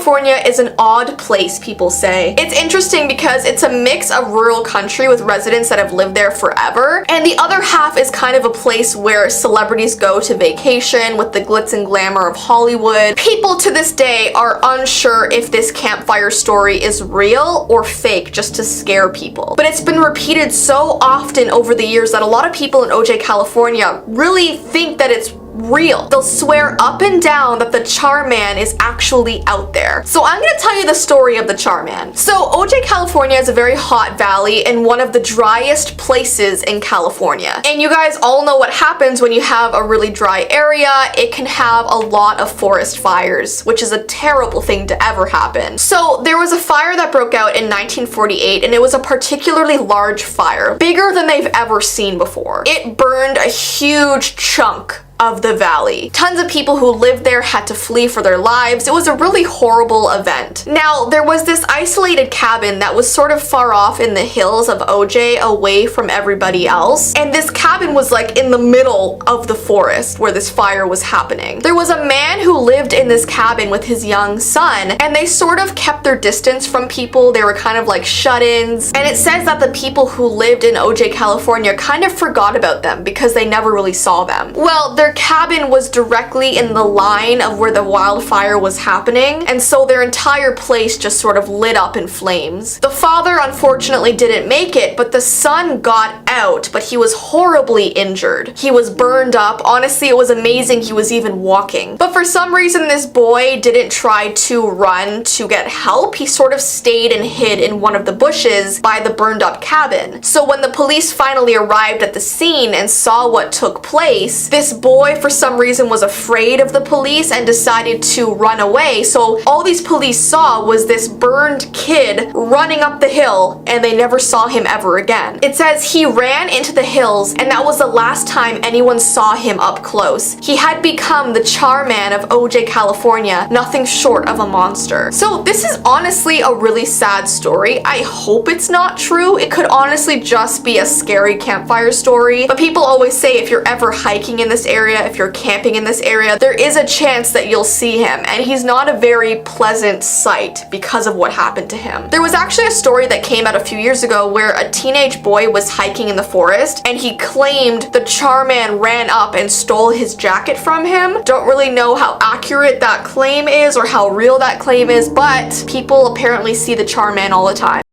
California is an odd place, people say. It's interesting because it's a mix of rural country with residents that have lived there forever, and the other half is kind of a place where celebrities go to vacation with the glitz and glamour of Hollywood. People to this day are unsure if this campfire story is real or fake just to scare people. But it's been repeated so often over the years that a lot of people in Ojai, California really think that it's real. They'll swear up and down that the Charman is actually out there. So I'm gonna tell you the story of the Charman. So Ojai, California is a very hot valley and one of the driest places in California. And you guys all know what happens when you have a really dry area. It can have a lot of forest fires, which is a terrible thing to ever happen. So there was a fire that broke out in 1948, and it was a particularly large fire, bigger than they've ever seen before. It burned a huge chunk of the valley. Tons of people who lived there had to flee for their lives. It was a really horrible event. Now, there was this isolated cabin that was sort of far off in the hills of Ojai, away from everybody else. And this cabin was like in the middle of the forest where this fire was happening. There was a man who lived in this cabin with his young son, and they sort of kept their distance from people. They were kind of like shut-ins. And it says that the people who lived in Ojai, California kind of forgot about them because they never really saw them. Well, their cabin was directly in the line of where the wildfire was happening, and so their entire place just sort of lit up in flames. The father unfortunately didn't make it, but the son got out, but he was horribly injured. He was burned up. Honestly, it was amazing he was even walking. But for some reason, this boy didn't try to run to get help. He sort of stayed and hid in one of the bushes by the burned up cabin. So when the police finally arrived at the scene and saw what took place, this boy for some reason was afraid of the police and decided to run away. So all these police saw was this burned kid running up the hill, and they never saw him ever again. It says he ran into the hills, and that was the last time anyone saw him up close. He had become the Charman of Ojai, California, nothing short of a monster. So this is honestly a really sad story. I hope it's not true. It could honestly just be a scary campfire story. But people always say if you're ever hiking in this area, if you're camping in this area, there is a chance that you'll see him, and he's not a very pleasant sight because of what happened to him. There was actually a story that came out a few years ago where a teenage boy was hiking in the forest, and he claimed the Charman ran up and stole his jacket from him. Don't really know how accurate that claim is or how real that claim is, but people apparently see the Charman all the time.